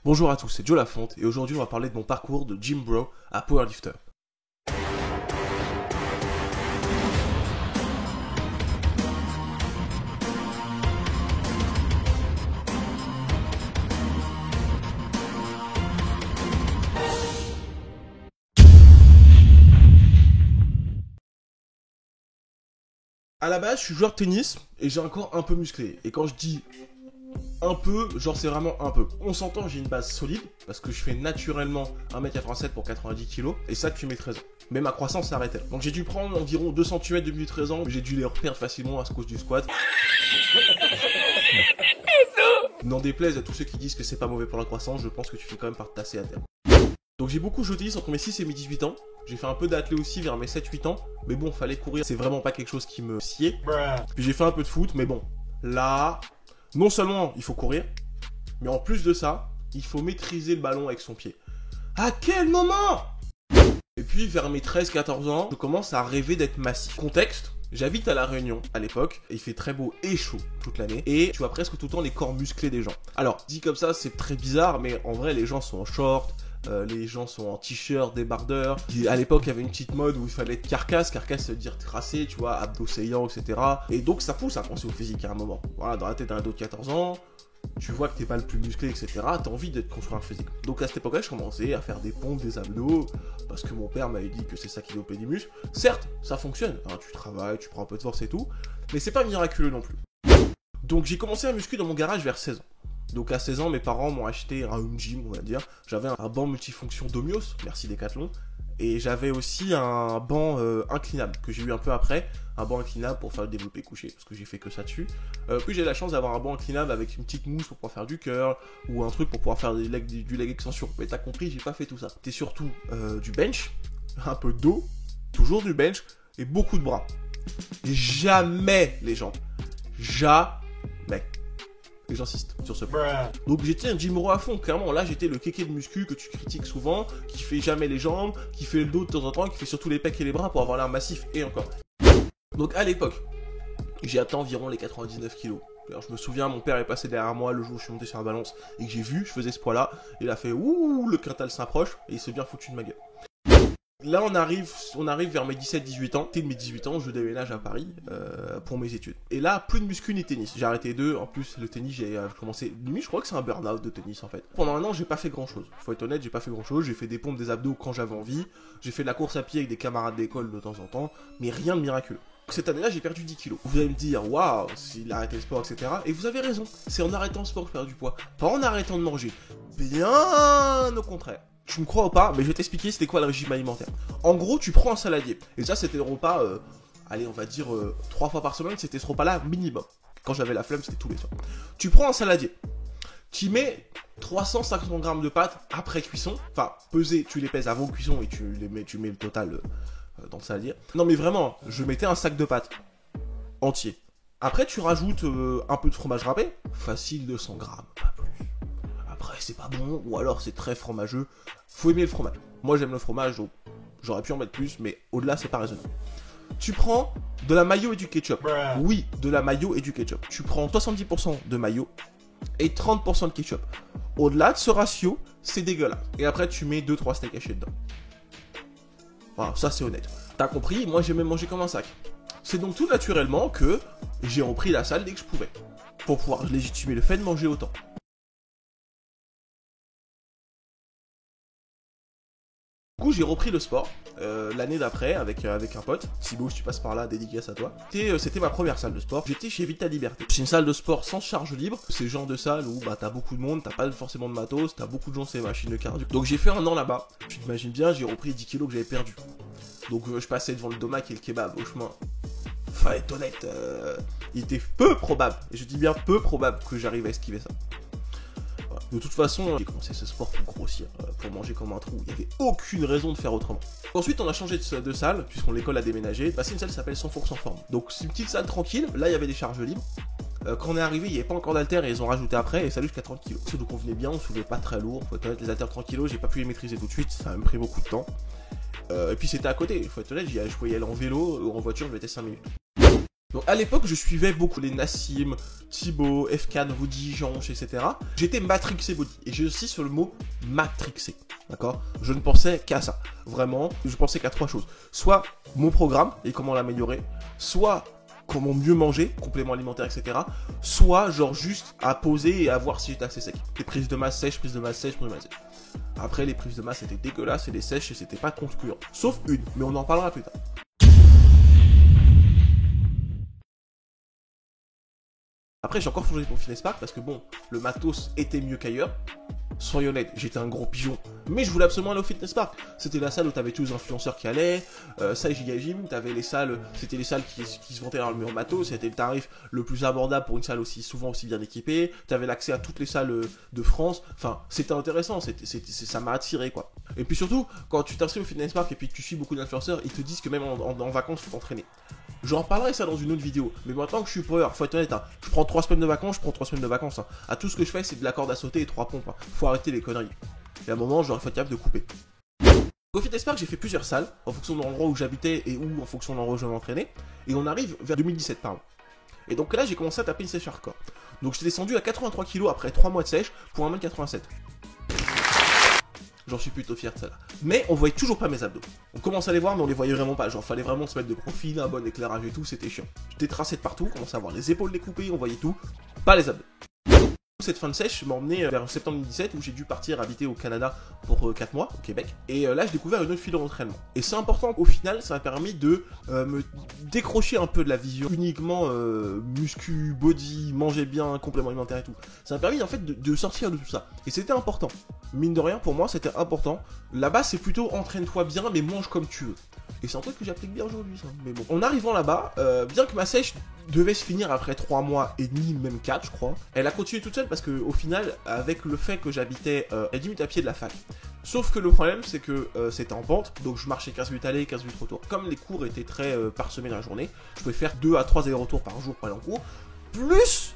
Bonjour à tous, c'est Joe Lafonte et aujourd'hui on va parler de mon parcours de gym bro à powerlifter. À la base, je suis joueur de tennis et j'ai un corps un peu musclé. Et quand je dis un peu, genre c'est vraiment un peu. On s'entend, j'ai une base solide parce que je fais naturellement 1m87 pour 90 kg et ça depuis mes 13 ans. Mais ma croissance s'est arrêtée. Donc j'ai dû prendre environ 2 cm depuis mes 13 ans, mais j'ai dû les reperdre facilement à cause du squat. N'en déplaise à tous ceux qui disent que c'est pas mauvais pour la croissance, je pense que tu fais quand même par tasser à terme. Donc j'ai beaucoup joué au tennis entre mes 6 et mes 18 ans. J'ai fait un peu d'athlé aussi vers mes 7-8 ans. Mais bon, fallait courir, c'est vraiment pas quelque chose qui me sciait. Puis j'ai fait un peu de foot, mais bon, là, non seulement il faut courir, mais en plus de ça, il faut maîtriser le ballon avec son pied. À quel moment? Et puis vers mes 13-14 ans, je commence à rêver d'être massif. Contexte, j'habite à La Réunion à l'époque, et il fait très beau et chaud toute l'année, et tu vois presque tout le temps les corps musclés des gens. Alors, dit comme ça, c'est très bizarre, mais en vrai, les gens sont en short, les gens sont en t-shirt, débardeurs. À l'époque, il y avait une petite mode où il fallait être carcasse. Carcasse, ça veut dire tracé, tu vois, abdos saillants, etc. Et donc, ça pousse à penser au physique à un moment. Voilà, dans la tête d'un ado de 14 ans, tu vois que t'es pas le plus musclé, etc. T'as envie d'être construit un physique. Donc, à cette époque-là, je commençais à faire des pompes, des abdos, parce que mon père m'avait dit que c'est ça qui dopait des muscles. Certes, ça fonctionne. Hein, tu travailles, tu prends un peu de force et tout, mais c'est pas miraculeux non plus. Donc, j'ai commencé à muscu dans mon garage vers 16 ans. Donc à 16 ans, mes parents m'ont acheté un home gym, on va dire. J'avais un banc multifonction Domios, merci Decathlon. Et j'avais aussi un banc inclinable, que j'ai eu un peu après. Un banc inclinable pour faire le développé couché, parce que j'ai fait que ça dessus. Puis j'ai la chance d'avoir un banc inclinable avec une petite mousse pour pouvoir faire du curl, ou un truc pour pouvoir faire du leg extension. Mais t'as compris, j'ai pas fait tout ça. C'était surtout du bench, un peu de dos, toujours du bench, et beaucoup de bras. Et jamais les jambes. Jamais. Et j'insiste sur ce point. Donc j'étais un gym bro à fond, clairement. Là j'étais le kéké de muscu que tu critiques souvent, qui fait jamais les jambes, qui fait le dos de temps en temps, qui fait surtout les pecs et les bras pour avoir l'air massif et encore. Donc à l'époque, j'ai atteint environ les 99 kilos. Alors je me souviens, mon père est passé derrière moi le jour où je suis monté sur la balance et que j'ai vu, je faisais ce poids-là. Il a fait ouh, le quintal s'approche et il s'est bien foutu de ma gueule. Là, on arrive vers mes 17-18 ans. Dès mes 18 ans, je déménage à Paris pour mes études. Et là, plus de muscu ni tennis. J'ai arrêté deux. En plus, le tennis, j'ai commencé... Limite, je crois que c'est un burn-out de tennis, en fait. Pendant un an, j'ai pas fait grand-chose. Faut être honnête, j'ai pas fait grand-chose. J'ai fait des pompes, des abdos quand j'avais envie. J'ai fait de la course à pied avec des camarades d'école de temps en temps. Mais rien de miraculeux. Cette année-là, j'ai perdu 10 kilos. Vous allez me dire, waouh, s'il a arrêté le sport, etc. Et vous avez raison. C'est en arrêtant le sport que je perds du poids. Pas en arrêtant de manger. Bien au contraire. Tu me crois ou pas, mais je vais t'expliquer c'était quoi le régime alimentaire. En gros, tu prends un saladier. Et ça, c'était le repas, allez, on va dire 3 fois par semaine, c'était ce repas-là minimum. Quand j'avais la flemme, c'était tous les soirs. Tu prends un saladier. Tu mets 350 grammes de pâtes après cuisson. Enfin, pesé, tu les pèses avant cuisson et tu mets le total dans le saladier. Non, mais vraiment, je mettais un sac de pâtes entier. Après, tu rajoutes un peu de fromage râpé. Facile 200 grammes, pas plus. Après, c'est pas bon, ou alors c'est très fromageux. Faut aimer le fromage. Moi, j'aime le fromage, donc j'aurais pu en mettre plus, mais au-delà, c'est pas raisonnable. Tu prends de la mayo et du ketchup. Oui, de la mayo et du ketchup. Tu prends 70% de mayo et 30% de ketchup. Au-delà de ce ratio, c'est dégueulasse. Et après, tu mets 2-3 steaks hachés dedans. Voilà, ça c'est honnête. T'as compris, moi j'ai même mangé comme un sac. C'est donc tout naturellement que j'ai repris la salle dès que je pouvais. Pour pouvoir légitimer le fait de manger autant. Du coup, j'ai repris le sport l'année d'après avec un pote. Thibaut, si tu passes par là, dédicace à toi. C'était ma première salle de sport. J'étais chez Vita Liberté. C'est une salle de sport sans charge libre. C'est le genre de salle où bah t'as beaucoup de monde, t'as pas forcément de matos, t'as beaucoup de gens sur les machines de cardio. Donc j'ai fait un an là-bas. Tu t'imagines bien, j'ai repris 10 kilos que j'avais perdu. Donc je passais devant le domac et le kebab au chemin. Enfin, être honnête, il était peu probable, et je dis bien peu probable que j'arrive à esquiver ça. De toute façon, j'ai commencé ce sport pour grossir, pour manger comme un trou. Il n'y avait aucune raison de faire autrement. Ensuite, on a changé de salle, puisqu'on l'école a déménagé. C'est une salle qui s'appelle 100% Forme. Donc, c'est une petite salle tranquille. Là, il y avait des charges libres. Quand on est arrivé, il n'y avait pas encore d'haltères et ils ont rajouté après, et ça allait jusqu'à 30 kg. Ça nous convenait bien, on soulevait pas très lourd. Faut être honnête, les haltères 30 kg, j'ai pas pu les maîtriser tout de suite, ça m'a pris beaucoup de temps. Et puis, c'était à côté. Faut être honnête, je pouvais y aller en vélo ou en voiture, je mettais 5 minutes. Donc à l'époque, je suivais beaucoup les Nassim, Thibaut, FK, Rudy, Jeanche, etc. J'étais matrixé body. Et j'ai aussi sur le mot matrixé. D'accord? Je ne pensais qu'à ça. Vraiment, je pensais qu'à 3 choses. Soit mon programme et comment l'améliorer. Soit comment mieux manger, compléments alimentaires, etc. Soit genre juste à poser et à voir si j'étais assez sec. Des prises de masse sèche, prises de masse sèche, prises de masse sèche. Après, les prises de masse étaient dégueulasses et les sèches, c'était pas concluant. Sauf une, mais on en parlera plus tard. Après, j'ai encore changé pour Fitness Park parce que bon, le matos était mieux qu'ailleurs. Soyons honnêtes, j'étais un gros pigeon, mais je voulais absolument aller au Fitness Park. C'était la salle où t'avais tous les influenceurs qui allaient, ça et Giga Gym, t'avais les salles, c'était les salles qui se vantaient dans le mur matos, c'était le tarif le plus abordable pour une salle aussi souvent aussi bien équipée, t'avais l'accès à toutes les salles de France, enfin, c'était intéressant, ça m'a attiré quoi. Et puis surtout, quand tu t'inscris au Fitness Park et puis que tu suis beaucoup d'influenceurs, ils te disent que même en vacances, faut t'entraîner. J'en reparlerai ça dans une autre vidéo, mais maintenant que je suis pro, faut être honnête, hein, je prends 3 semaines de vacances, hein. À tout ce que je fais, c'est de la corde à sauter et 3 pompes, hein. Faut arrêter les conneries. Et à un moment, j'aurais fait capable de couper. Au Fitness Park, j'ai fait plusieurs salles, en fonction de l'endroit où j'habitais et où, en fonction de l'endroit où je m'entraînais, et on arrive vers 2017, pardon. Et donc là, j'ai commencé à taper une sèche hardcore. Donc j'étais descendu à 83 kg après 3 mois de sèche pour 1m87. J'en suis plutôt fier de ça là. Mais on voyait toujours pas mes abdos. On commençait à les voir, mais on les voyait vraiment pas. Genre, fallait vraiment se mettre de profil, un bon éclairage et tout, c'était chiant. J'étais tracé de partout, on commençait à voir les épaules découpées, on voyait tout, pas les abdos. Cette fin de sèche m'a emmené vers septembre 2017 où j'ai dû partir habiter au Canada pour 4 mois, au Québec. Et là, j'ai découvert une autre file d'entraînement. Et c'est important, au final, ça m'a permis de me décrocher un peu de la vision uniquement muscu, body, manger bien, compléments alimentaires et tout. Ça m'a permis en fait de sortir de tout ça. Et c'était important. Mine de rien, pour moi, c'était important. Là-bas, c'est plutôt entraîne-toi bien, mais mange comme tu veux. Et c'est un truc que j'applique bien aujourd'hui, ça. Mais bon. En arrivant là-bas, bien que ma sèche devait se finir après 3 mois et demi, même 4, je crois, elle a continué toute seule parce que au final, avec le fait que j'habitais à 10 minutes à pied de la fac. Sauf que le problème, c'est que c'était en pente, donc je marchais 15 minutes aller, 15 minutes retour. Comme les cours étaient très parsemés dans la journée, je pouvais faire 2 à 3 allers-retours par jour pour aller en cours, plus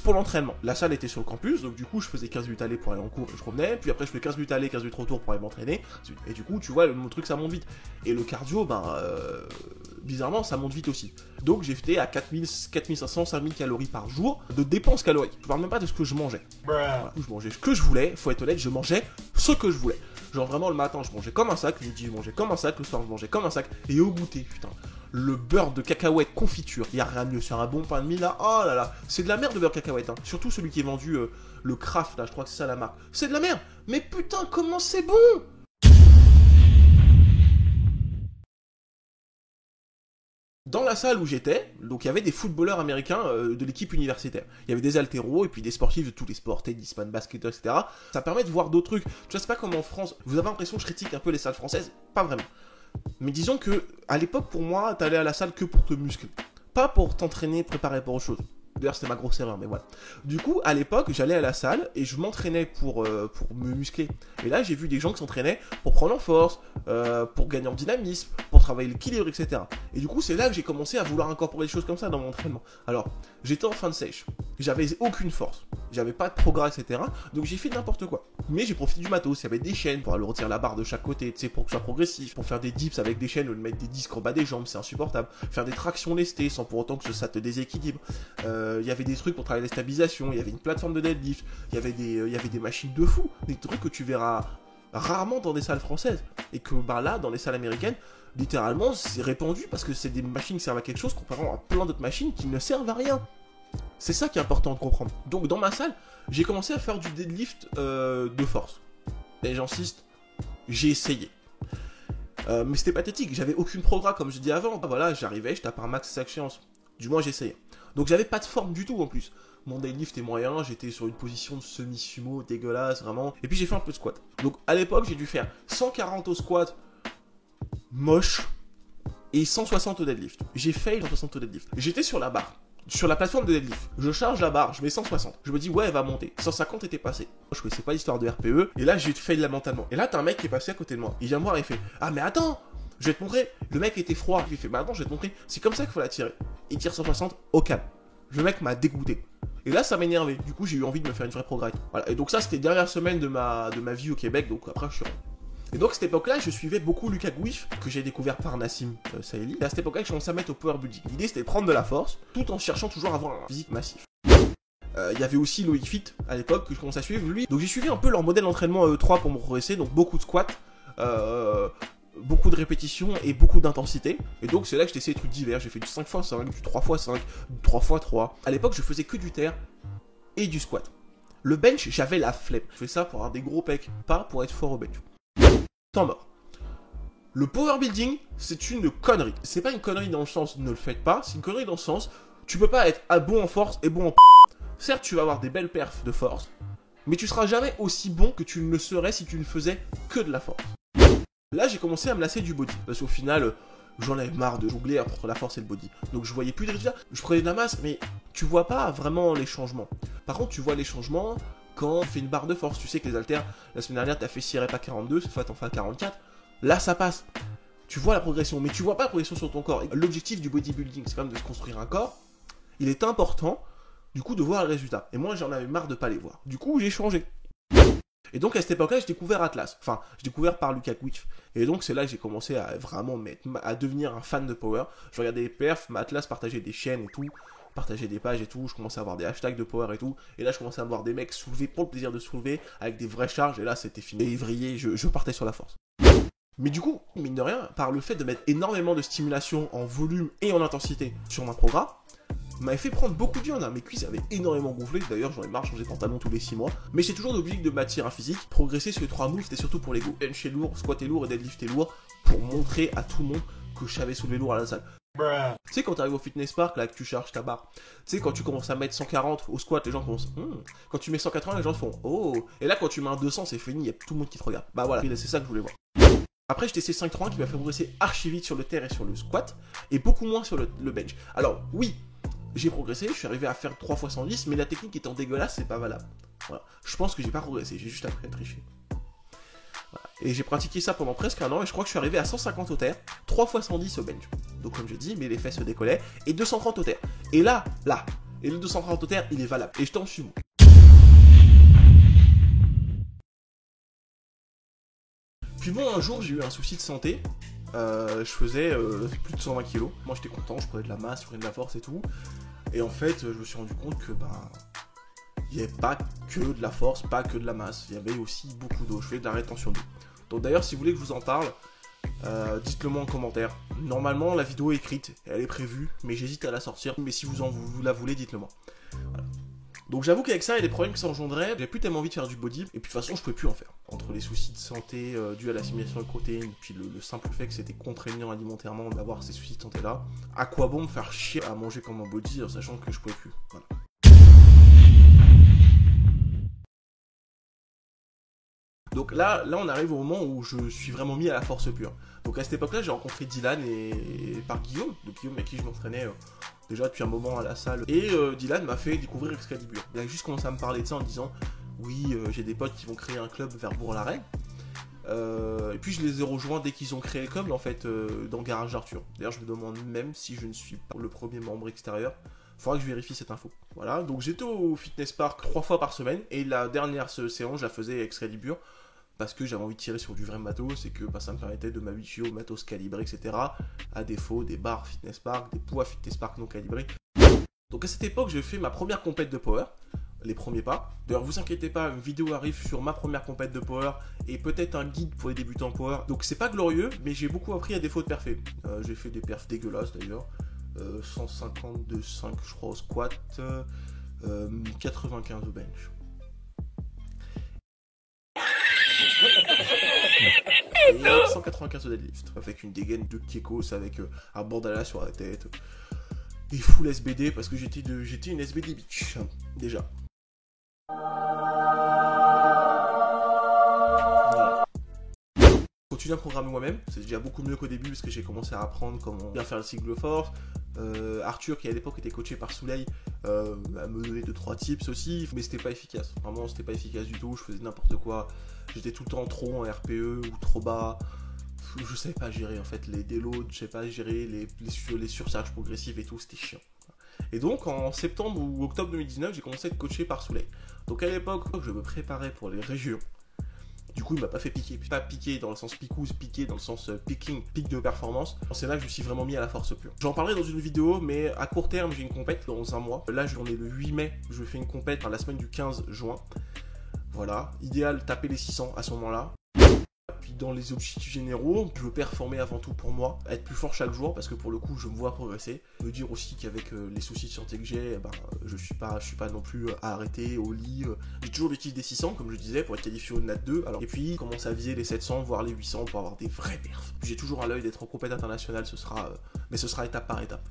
pour l'entraînement. La salle était sur le campus, donc du coup je faisais 15 minutes aller pour aller en cours et je revenais, puis après je fais 15 minutes aller, 15 minutes retour pour aller m'entraîner, et du coup tu vois le truc ça monte vite. Et le cardio, bizarrement ça monte vite aussi. Donc j'ai fait à 4500, 5000 calories par jour de dépenses caloriques. Je parle même pas de ce que je mangeais. Voilà, je mangeais ce que je voulais, faut être honnête, je mangeais ce que je voulais. Genre vraiment le matin je mangeais comme un sac, le midi je mangeais comme un sac, le soir je mangeais comme un sac, et au goûter, putain. Le beurre de cacahuète confiture, il n'y a rien de mieux sur un bon pain de mie là, oh là là, c'est de la merde le beurre de cacahuète, hein. Surtout celui qui est vendu, le Kraft là, je crois que c'est ça la marque, c'est de la merde, mais putain comment c'est bon. Dans la salle où j'étais, donc il y avait des footballeurs américains de l'équipe universitaire. Il y avait des haltéros et puis des sportifs de tous les sports, tennis, basket, etc. Ça permet de voir d'autres trucs. Tu vois, c'est pas comme en France, vous avez l'impression que je critique un peu les salles françaises, pas vraiment. Mais disons que, à l'époque, pour moi, t'allais à la salle que pour te muscler. Pas pour t'entraîner, préparer pour autre chose. D'ailleurs, c'était ma grosse erreur, mais voilà. Du coup, à l'époque, j'allais à la salle et je m'entraînais pour me muscler. Et là, j'ai vu des gens qui s'entraînaient pour prendre en force, pour gagner en dynamisme, pour travailler l'équilibre, etc. Et du coup, c'est là que j'ai commencé à vouloir incorporer des choses comme ça dans mon entraînement. Alors, j'étais en fin de sèche. J'avais aucune force. J'avais pas de progrès, etc. Donc, j'ai fait n'importe quoi. Mais j'ai profité du matos. Il y avait des chaînes pour aller retirer la barre de chaque côté, tu sais, pour que ce soit progressif. Pour faire des dips avec des chaînes ou de mettre des disques en bas des jambes, c'est insupportable. Faire des tractions lestées sans pour autant que ça te déséquilibre. Il y avait des trucs pour travailler la stabilisation, il y avait une plateforme de deadlift, il y avait des machines de fou, des trucs que tu verras rarement dans des salles françaises. Et que là, dans les salles américaines, littéralement, c'est répandu parce que c'est des machines qui servent à quelque chose comparé à plein d'autres machines qui ne servent à rien. C'est ça qui est important de comprendre. Donc dans ma salle, j'ai commencé à faire du deadlift de force. Et j'insiste, j'ai essayé. Mais c'était pathétique, j'avais aucune progrès comme je dis avant. Voilà, j'arrivais, je tapais un max chaque séance. Du moins j'essayais. Donc j'avais pas de forme du tout en plus. Mon deadlift est moyen, j'étais sur une position de semi-sumo, dégueulasse, vraiment. Et puis j'ai fait un peu de squat. Donc à l'époque, j'ai dû faire 140 au squat, moche, et 160 au deadlift. J'ai fail 160 au deadlift. J'étais sur la barre, sur la plateforme de deadlift. Je charge la barre, je mets 160. Je me dis, ouais, elle va monter. 150 était passé. Je connaissais pas l'histoire de RPE. Et là, j'ai fail lamentalement. Et là, t'as un mec qui est passé à côté de moi. Il vient me voir et il fait, ah mais attends, je vais te montrer. Le mec était froid. Il fait, bah attends, je vais te montrer. C'est comme ça qu'il faut la tirer. Il tire 160 au calme. Le mec m'a dégoûté. Et là, ça m'énervait. Du coup, j'ai eu envie de me faire une vraie progrès. Voilà. Et donc ça, c'était dernière semaine de ma vie au Québec. Donc après, je suis rentré. Et donc à cette époque-là, je suivais beaucoup Lucas Gouif, que j'ai découvert par Nassim Saeli. Et à cette époque-là, je commençais à mettre au power building. L'idée c'était de prendre de la force, tout en cherchant toujours à avoir un physique massif. Il y avait aussi Loïc Fit à l'époque que je commençais à suivre lui. Donc j'ai suivi un peu leur modèle d'entraînement E3 pour me progresser, donc beaucoup de squats, beaucoup de répétitions et beaucoup d'intensité. Et donc c'est là que j'ai essayé des trucs divers. J'ai fait du 5x5, du 3x5, du 3x3. À l'époque je faisais que du terre et du squat. Le bench, j'avais la flemme. Je fais ça pour avoir des gros pecs, pas pour être fort au bench. Temps mort. Le power building, c'est une connerie. C'est pas une connerie dans le sens ne le faites pas, c'est une connerie dans le sens tu peux pas être bon en force et bon en Certes, tu vas avoir des belles perfs de force, mais tu seras jamais aussi bon que tu ne le serais si tu ne faisais que de la force. Là, j'ai commencé à me lasser du body, parce qu'au final, j'en avais marre de jongler entre la force et le body. Donc je voyais plus de résultats. Je prenais de la masse, mais tu vois pas vraiment les changements. Par contre, tu vois les changements quand tu fais une barre de force. Tu sais que les haltères, la semaine dernière, tu as fait 6 reps à 42, cette fois, tu en fais à 44. Là, ça passe. Tu vois la progression, mais tu vois pas la progression sur ton corps. L'objectif du bodybuilding, c'est quand même de se construire un corps. Il est important, du coup, de voir les résultats. Et moi, j'en avais marre de pas les voir. Du coup, j'ai changé. Et donc, à cette époque-là, j'ai découvert Atlas. Enfin, j'ai découvert par Lucas Gouif. Et donc, c'est là que j'ai commencé à vraiment à devenir un fan de power. Je regardais les perfs, Atlas partageait des chaînes et tout, partageait des pages et tout. Je commençais à avoir des hashtags de power et tout. Et là, je commençais à voir des mecs soulever pour le plaisir de soulever, avec des vraies charges. Et là, c'était fini. Et vrillé, je partais sur la force. Mais du coup, mine de rien, par le fait de mettre énormément de stimulation en volume et en intensité sur mon programme, m'avait fait prendre beaucoup de viande, hein. Mes cuisses avaient énormément gonflé, d'ailleurs j'en ai marre de changer de pantalon tous les 6 mois, mais j'ai toujours l'objectif de bâtir un physique, progresser sur les 3 moves, c'était surtout pour l'ego. Bencher lourd, squatter lourd et deadlifter lourd, pour montrer à tout le monde que je savais soulever lourd à la salle. Tu sais quand tu arrives au fitness park, là que tu charges ta barre, tu sais quand tu commences à mettre 140 au squat, les gens commencent quand tu mets 180, les gens font oh, et là quand tu mets un 200 c'est fini, il y a tout le monde qui te regarde. Bah voilà, c'est ça que je voulais voir. Après, j'ai testé 5-3 qui m'a fait progresser archi vite sur le terre et sur le squat, et beaucoup moins sur le bench. Alors, oui, j'ai progressé, je suis arrivé à faire 3 fois 110, mais la technique étant dégueulasse, c'est pas valable. Voilà. Je pense que j'ai pas progressé, j'ai juste appris à tricher. Voilà. Et j'ai pratiqué ça pendant presque un an, et je crois que je suis arrivé à 150 au terre, 3 fois 110 au bench. Donc, comme j'ai dit, mais les fesses se décollaient, et 230 au terre. Et là, et le 230 au terre, il est valable. Et je t'en suis bon. Puis bon, un jour, j'ai eu un souci de santé. Je faisais plus de 120 kilos. Moi, j'étais content, je prenais de la masse, je prenais de la force et tout. Et en fait, je me suis rendu compte que, il n'y avait pas que de la force, pas que de la masse. Il y avait aussi beaucoup d'eau. Je faisais de la rétention d'eau. Donc d'ailleurs, si vous voulez que je vous en parle, dites-le moi en commentaire. Normalement, la vidéo est écrite, elle est prévue, mais j'hésite à la sortir. Mais si vous la voulez, dites-le moi. Voilà. Donc j'avoue qu'avec ça et les problèmes que ça engendrait, j'avais plus tellement envie de faire du body, et puis de toute façon je pouvais plus en faire. Entre les soucis de santé dus à l'assimilation de protéines, puis le simple fait que c'était contraignant alimentairement d'avoir ces soucis de santé là, à quoi bon me faire chier à manger comme un body en sachant que je pouvais plus. Voilà. Donc là on arrive au moment où je suis vraiment mis à la force pure. Donc à cette époque-là, j'ai rencontré Dylan et par Guillaume, donc Guillaume avec qui je m'entraînais déjà depuis un moment à la salle. Et Dylan m'a fait découvrir Excalibur. Il a juste commencé à me parler de ça en disant oui, j'ai des potes qui vont créer un club vers Bourg-la-Reine. Et puis je les ai rejoints dès qu'ils ont créé le club en fait dans Garage d'Arthur. D'ailleurs je me demande même si je ne suis pas le premier membre extérieur. Faudra que je vérifie cette info. Voilà, donc j'étais au fitness park 3 fois par semaine. Et la dernière séance, je la faisais Excalibur. Parce que j'avais envie de tirer sur du vrai matos et que ça me permettait de m'habituer au matos calibré, etc. À défaut des barres fitness park, des poids fitness park non calibrés. Donc à cette époque, j'ai fait ma première compète de power, les premiers pas. D'ailleurs, vous inquiétez pas, une vidéo arrive sur ma première compète de power et peut-être un guide pour les débutants en power. Donc c'est pas glorieux, mais j'ai beaucoup appris à défaut de perfer. J'ai fait des perfs dégueulasses d'ailleurs. 152,5 je crois au squat, 95 au bench. Et 195 au deadlift, avec une dégaine de Kiekos avec un bandana sur la tête. Et full SBD parce que j'étais une SBD bitch, déjà. Voilà. Continuer à programmer moi-même, c'est déjà beaucoup mieux qu'au début parce que j'ai commencé à apprendre comment bien faire le cycle de force. Arthur, qui à l'époque était coaché par Souley, me donnait 2-3 tips aussi, mais c'était pas efficace. Vraiment, c'était pas efficace du tout. Je faisais n'importe quoi. J'étais tout le temps trop en RPE ou trop bas. Je savais pas gérer en fait les déloads, je savais pas gérer les surcharges progressives et tout, c'était chiant. Et donc en septembre ou octobre 2019, j'ai commencé à être coaché par Souley. Donc à l'époque, je me préparais pour les régions. Du coup, il m'a pas fait piquer. Pas piquer dans le sens picouse, piquer dans le sens picking, pic de performance. C'est là que je me suis vraiment mis à la force pure. J'en parlerai dans une vidéo, mais à court terme, j'ai une compète dans un mois. Là, j'en ai le 8 mai, je fais une compète la semaine du 15 juin. Voilà, idéal taper les 600 à ce moment-là. Puis dans les objectifs généraux, je veux performer avant tout pour moi, être plus fort chaque jour parce que pour le coup je me vois progresser. Me dire aussi qu'avec les soucis de santé que j'ai, je suis pas non plus à arrêter au lit. J'ai toujours l'objectif des 600 comme je disais pour être qualifié au NAT 2. Alors, et puis commencer à viser les 700 voire les 800 pour avoir des vrais perfs. J'ai toujours à l'œil d'être en compétition internationale, mais ce sera étape par étape.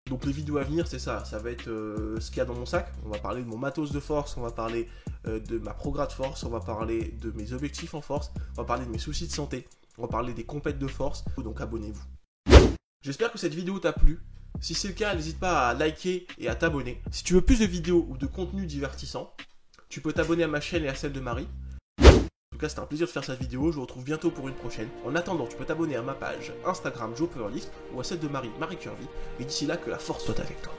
Donc les vidéos à venir, c'est ça va être ce qu'il y a dans mon sac. On va parler de mon matos de force, on va parler de ma progrès de force, on va parler de mes objectifs en force, on va parler de mes soucis de santé, on va parler des compètes de force, donc abonnez-vous. J'espère que cette vidéo t'a plu. Si c'est le cas, n'hésite pas à liker et à t'abonner. Si tu veux plus de vidéos ou de contenu divertissant, tu peux t'abonner à ma chaîne et à celle de Marie. En tout cas, c'était un plaisir de faire cette vidéo, je vous retrouve bientôt pour une prochaine. En attendant, tu peux t'abonner à ma page Instagram Joe Powerlift ou à celle de Marie Curvy. Et d'ici là, que la force soit avec toi.